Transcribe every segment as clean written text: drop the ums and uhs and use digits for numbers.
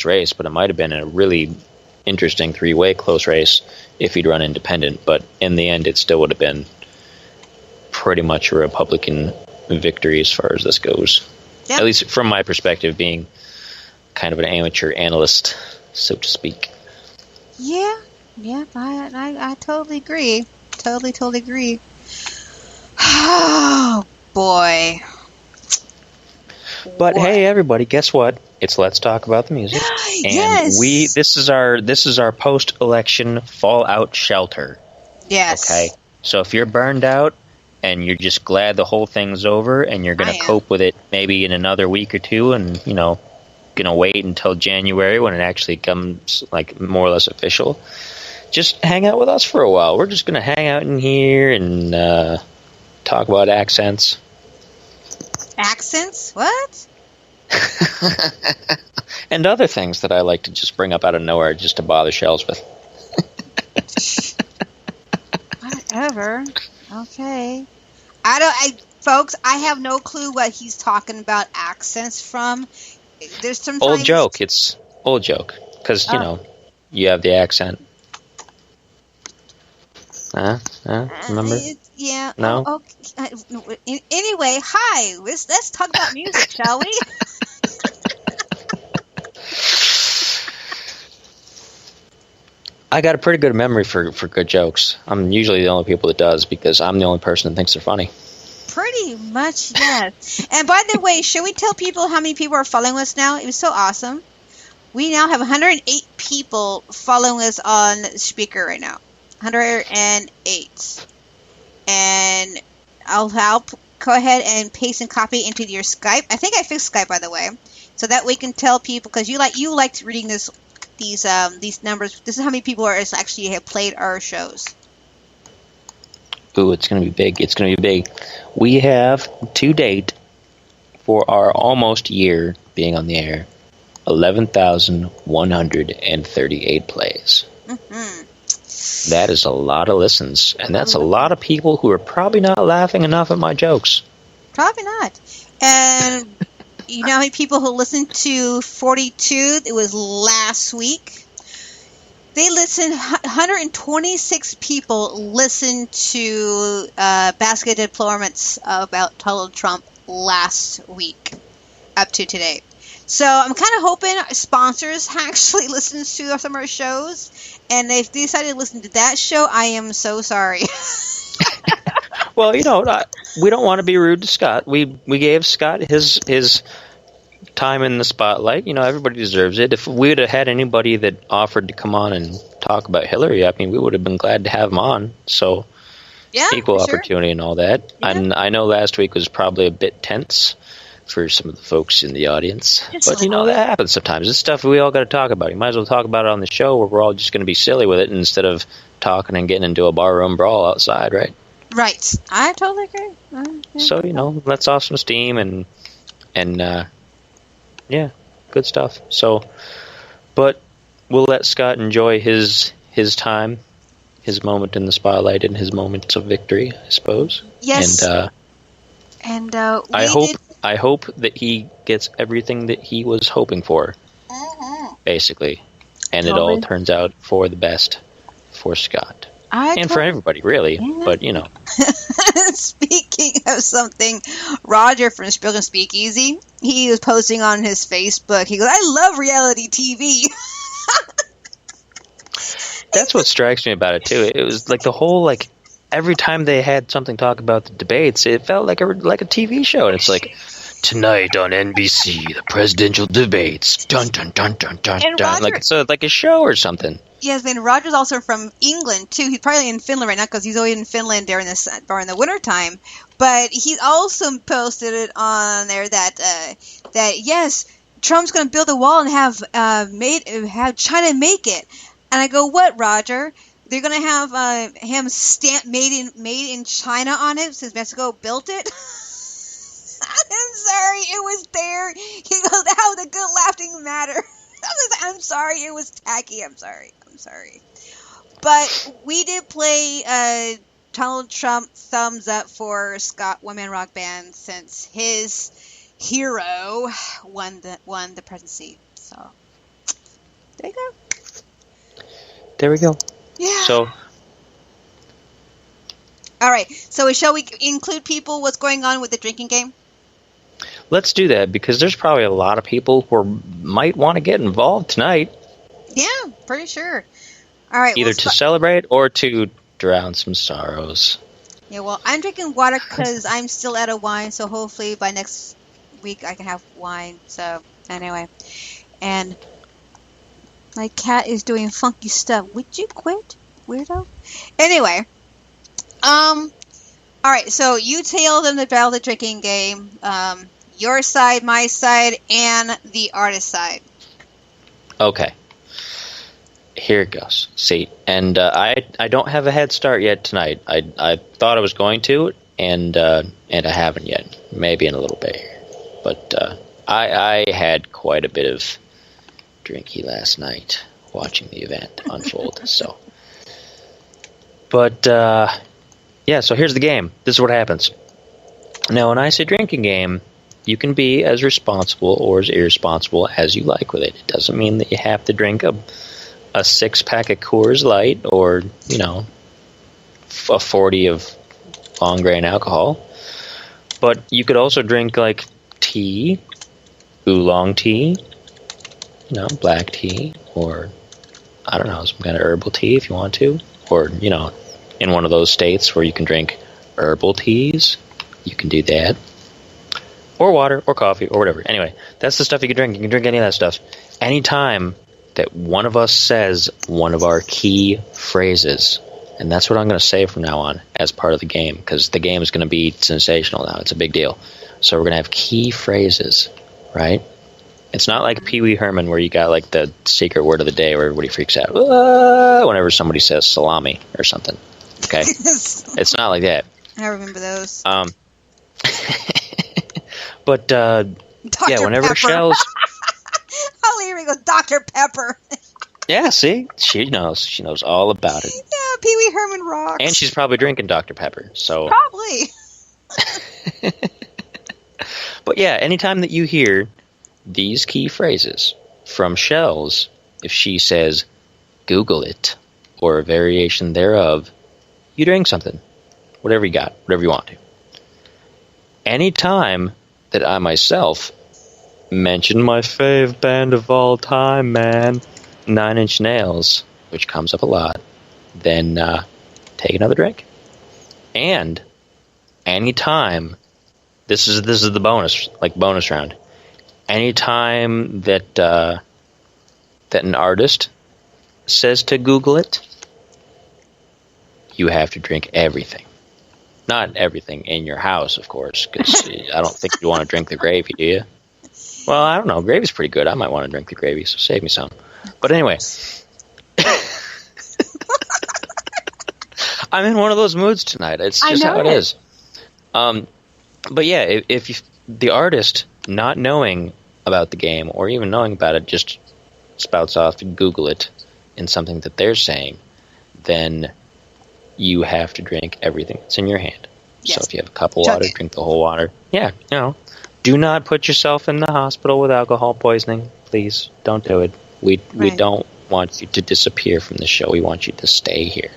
race, but it might have been a really interesting three-way close race if he'd run independent. But in the end, it still would have been pretty much a Republican victory as far as this goes. Yep. At least from my perspective, being kind of an amateur analyst, so to speak. Yeah, I totally agree. Totally agree. Oh, boy. But hey, everybody, guess what? It's Let's Talk About the Music. And yes! this is our post-election fallout shelter. Yes. Okay? So if you're burned out and you're just glad the whole thing's over and you're going to cope with it maybe in another week or two and, you know, going to wait until January when it actually comes, like, more or less official, just hang out with us for a while. We're just going to hang out in here and talk about accents. Accents? What? And other things that I like to just bring up out of nowhere just to bother Shels with. Whatever. Okay. Folks, I have no clue what he's talking about accents from. There's sometimes... Old joke. It's old joke. Because, you know, you have the accent. Remember? Yeah. No? Okay. Anyway, hi. Let's talk about music, shall we? I got a pretty good memory for good jokes. I'm usually the only people that does because I'm the only person that thinks they're funny. Pretty much, yes. And by the way, should we tell people how many people are following us now? It was so awesome. We now have 108 people following us on Spreaker right now. 108. And I'll go ahead and paste and copy into your Skype. I think I fixed Skype, by the way, so that we can tell people, because you liked reading these numbers. This is how many people actually have played our shows. Ooh, it's going to be big. It's going to be big. We have, to date, for our almost year being on the air, 11,138 plays. Mm-hmm. That is a lot of listens, and that's a lot of people who are probably not laughing enough at my jokes. Probably not. And you know how many people who listened to 42? It was last week. They listened. 126 people listened to basket deployments about Donald Trump last week, up to today. So I'm kind of hoping sponsors actually listen to some of our shows, and if they decided to listen to that show, I am so sorry. Well, you know, we don't want to be rude to Scott. We gave Scott his time in the spotlight. You know, everybody deserves it. If we would have had anybody that offered to come on and talk about Hillary, I mean, we would have been glad to have him on. So, yeah, equal opportunity and all that. Yeah. And I know last week was probably a bit tense for some of the folks in the audience. But, you know, that happens sometimes. It's stuff we all got to talk about. You might as well talk about it on the show where we're all just going to be silly with it instead of talking and getting into a barroom brawl outside, right? Right. I totally agree. So, you know, let's off some steam and yeah, good stuff. So, but we'll let Scott enjoy his time, his moment in the spotlight and his moments of victory, I suppose. Yes. And I hope that he gets everything that he was hoping for, basically. And it all turns out for the best for Scott. For everybody, really. Yeah. But, you know. Speaking of something, Roger from Shels and Speakeasy, he was posting on his Facebook. He goes, I love reality TV. That's what strikes me about it, too. It was like the whole, like, every time they had something to talk about the debates, it felt like a TV show. And it's like, tonight on NBC, the presidential debates. Dun, dun, dun, dun, dun, dun. Roger, like it's like a show or something. Yes, and Roger's also from England, too. He's probably in Finland right now because he's always in Finland during the winter time. But he's also posted it on there that yes, Trump's going to build a wall and have China make it. And I go, what, Roger? They're going to have him stamp made in China on it since Mexico built it? I'm sorry, it was there. He goes, that was a good laughing matter. I'm sorry, it was tacky. I'm sorry. But we did play Donald Trump thumbs up for Scott One Man Rock Band since his hero won the presidency. So There you go. There we go. Yeah. So, all right. So shall we include people what's going on with the drinking game? let's do that, because there's probably a lot of people who might want to get involved tonight. Yeah, pretty sure. All right. Either to celebrate or to drown some sorrows. Yeah, well, I'm drinking water because I'm still out of wine, so hopefully by next week I can have wine. So, anyway. And my cat is doing funky stuff. Would you quit, weirdo? Anyway. Alright, so you tell them about the drinking game. Your side, my side, and the artist side. Okay. Here it goes. See, and I don't have a head start yet tonight. I thought I was going to, and I haven't yet. Maybe in a little bit here. But I had quite a bit of drinky last night watching the event unfold. So, but yeah. So here's the game. This is what happens. Now, when I say drinking game, you can be as responsible or as irresponsible as you like with it. It doesn't mean that you have to drink a 6-pack of Coors Light or, a 40 of long grain alcohol. But you could also drink like tea, oolong tea, black tea, or I don't know, some kind of herbal tea if you want to. Or, in one of those states where you can drink herbal teas, you can do that. Or water, or coffee, or whatever. Anyway, that's the stuff you can drink. You can drink any of that stuff. Anytime that one of us says one of our key phrases, and that's what I'm going to say from now on as part of the game, because the game is going to be sensational now. It's a big deal. So we're going to have key phrases, right? It's not like Pee Wee Herman where you got like the secret word of the day where everybody freaks out whenever somebody says salami or something. Okay? It's not like that. I remember those. But yeah, whenever Shels... Oh, here we go, Dr. Pepper. Yeah, see? She knows. She knows all about it. Yeah, Pee Wee Herman rocks. And she's probably drinking Dr. Pepper, so... Probably. But yeah, anytime that you hear these key phrases from Shels, if she says, Google it, or a variation thereof, you drink something. Whatever you got, whatever you want to. Anytime that I myself mention my fave band of all time, man, 9 Inch Nails, which comes up a lot, then take another drink. And anytime, this is the bonus round. Anytime that that an artist says to Google it, you have to drink everything. Not everything in your house, of course, because I don't think you want to drink the gravy, do you? Well, I don't know. Gravy's pretty good. I might want to drink the gravy, so save me some. But anyway. I'm in one of those moods tonight. It's just how it is. But yeah, if the artist, not knowing about the game or even knowing about it, just spouts off to Google it in something that they're saying, then you have to drink everything that's in your hand. Yes. So if you have a cup of water, drink the whole water. Yeah, do not put yourself in the hospital with alcohol poisoning. Please, don't do it. We don't want you to disappear from the show. We want you to stay here.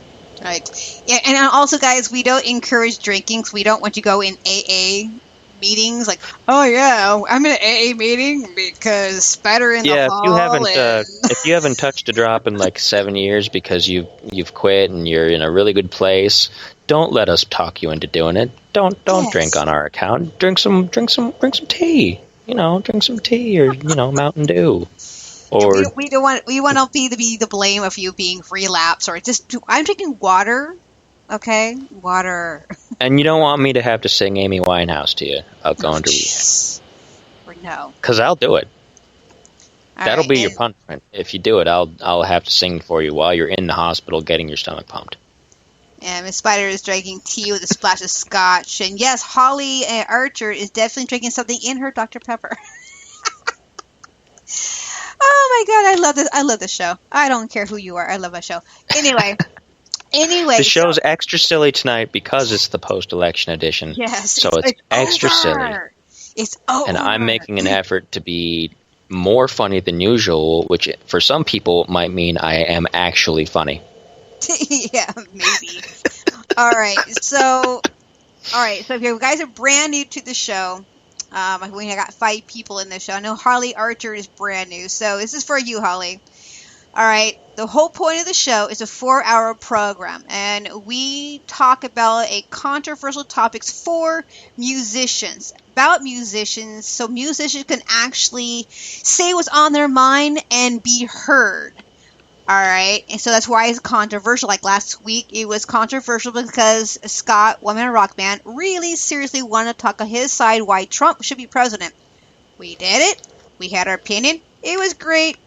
Right. Yeah, and also, guys, we don't encourage drinking. So we don't want you to go in AA meetings. Like, oh yeah, I'm in an AA meeting because Spider in the hall. Yeah, if you haven't touched a drop in like 7 years because you've quit and you're in a really good place, don't let us talk you into doing it. Don't drink on our account. Drink some tea. Drink some tea or Mountain Dew. Or we want to be the blame of you being relapse or just. I'm drinking water. Okay, water. And you don't want me to have to sing Amy Winehouse to you about going to rehab. Or no. Because I'll do it. That'll be your punishment. If you do it, I'll have to sing for you while you're in the hospital getting your stomach pumped. And Miss Spider is drinking tea with a splash of scotch. And yes, Holly Archer is definitely drinking something in her Dr. Pepper. Oh my God, I love this. I love this show. I don't care who you are. I love my show. Anyway. The show's extra silly tonight because it's the post-election edition. Yes. So it's extra over. silly. It's over. And I'm making an effort to be more funny than usual, which for some people might mean I am actually funny. Yeah, maybe. All right. So if you guys are brand new to the show, we got 5 people in the show. I know Harley Archer is brand new, so this is for you, Harley. All right. The whole point of the show is a 4-hour program, and we talk about a controversial topics for musicians, about musicians, so musicians can actually say what's on their mind and be heard. All right, and so that's why it's controversial. Like last week, it was controversial because Scott, One Man Rock Band, really seriously wanted to talk on his side why Trump should be president. We did it. We had our opinion. It was great.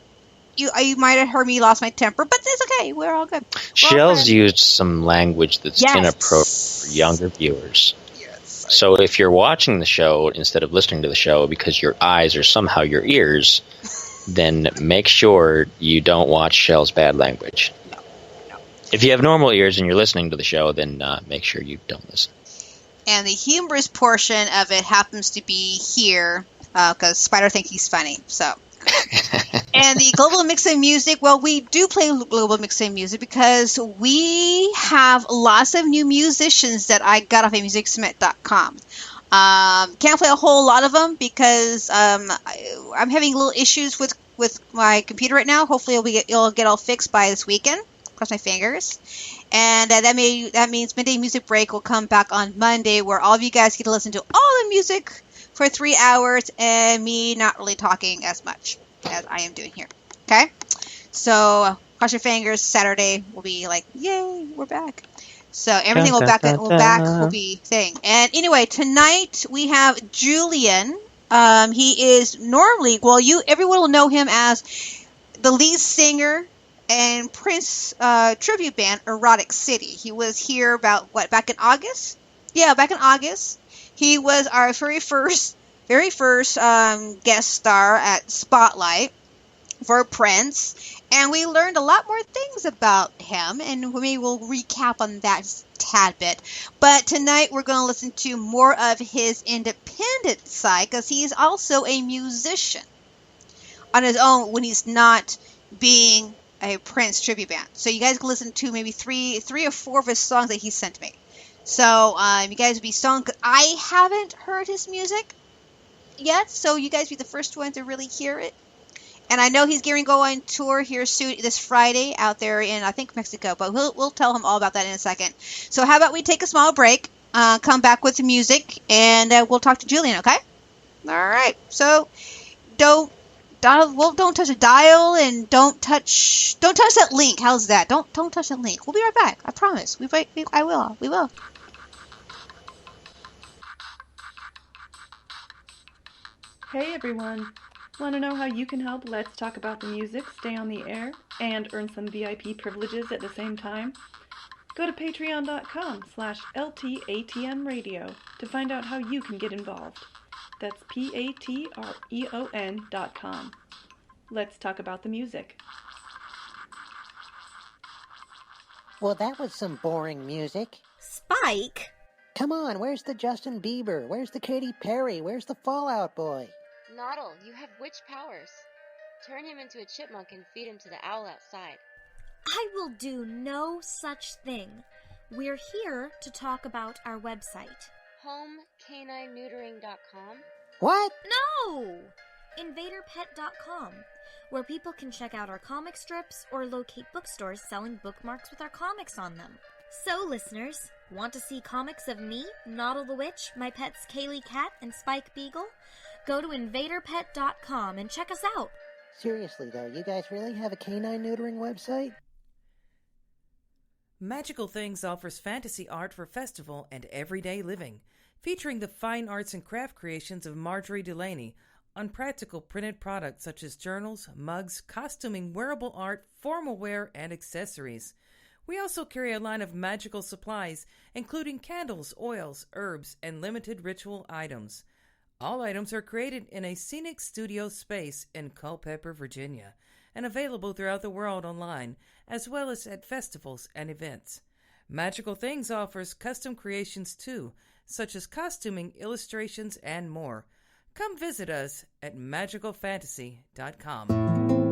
You might have heard me lost my temper, but it's okay. We're all good. Shels used some language that's inappropriate for younger viewers. Yes. So if you're watching the show instead of listening to the show because your eyes are somehow your ears, then make sure you don't watch Shell's bad language. No. If you have normal ears and you're listening to the show, then make sure you don't listen. And the humorous portion of it happens to be here because Spider thinks he's funny. So, and the global mix of music. Well, we do play global mix of music because we have lots of new musicians that I got off of MusicSmith.com. Can't play a whole lot of them because I'm having little issues with my computer right now. Hopefully it'll get all fixed by this weekend. Cross my fingers. And that means Midday Music Break will come back on Monday, where all of you guys get to listen to all the music for 3 hours and me not really talking as much as I am doing here. Okay? So cross your fingers. Saturday will be like, yay, we're back. So everything will be thing. And anyway, tonight we have Julian. He is normally, everyone will know him as the lead singer and Prince tribute band Erotic City. He was here back in August? Yeah, back in August. He was our very first guest star at Spotlight for Prince. And we learned a lot more things about him, and maybe we'll recap on that just a tad bit. But tonight we're going to listen to more of his independent side, because he's also a musician on his own when he's not being a Prince tribute band. So you guys can listen to maybe three or four of his songs that he sent me. So you guys will be stoned, because I haven't heard his music yet, so you guys be the first ones to really hear it. And I know he's getting to go on tour here soon this Friday out there in, I think, Mexico. But we'll tell him all about that in a second. So how about we take a small break, come back with the music, and we'll talk to Julian, okay? All right. So don't touch the dial, and don't touch that link. How's that? Don't touch that link. We'll be right back. I promise. We will. Hey everyone. Want to know how you can help Let's Talk About the Music stay on the air and earn some VIP privileges at the same time? Go to patreon.com/LTATM radio to find out how you can get involved. That's patreon.com. Let's talk about the music. Well, that was some boring music. Spike? Come on, where's the Justin Bieber? Where's the Katy Perry? Where's the Fall Out Boy? Noddle, you have witch powers. Turn him into a chipmunk and feed him to the owl outside. I will do no such thing. We're here to talk about our website. HomeCanineNeutering.com? What? No! InvaderPet.com, where people can check out our comic strips or locate bookstores selling bookmarks with our comics on them. So, listeners, want to see comics of me, Noddle the Witch, my pets Kaylee Cat and Spike Beagle? Go to InvaderPet.com and check us out. Seriously, though, you guys really have a canine neutering website? Magical Things offers fantasy art for festival and everyday living, featuring the fine arts and craft creations of Marjorie Delaney on practical printed products such as journals, mugs, costuming, wearable art, formal wear, and accessories. We also carry a line of magical supplies, including candles, oils, herbs, and limited ritual items. All items are created in a scenic studio space in Culpeper, Virginia, and available throughout the world online, as well as at festivals and events. Magical Things offers custom creations too, such as costuming, illustrations, and more. come visit us at magicalfantasy.com.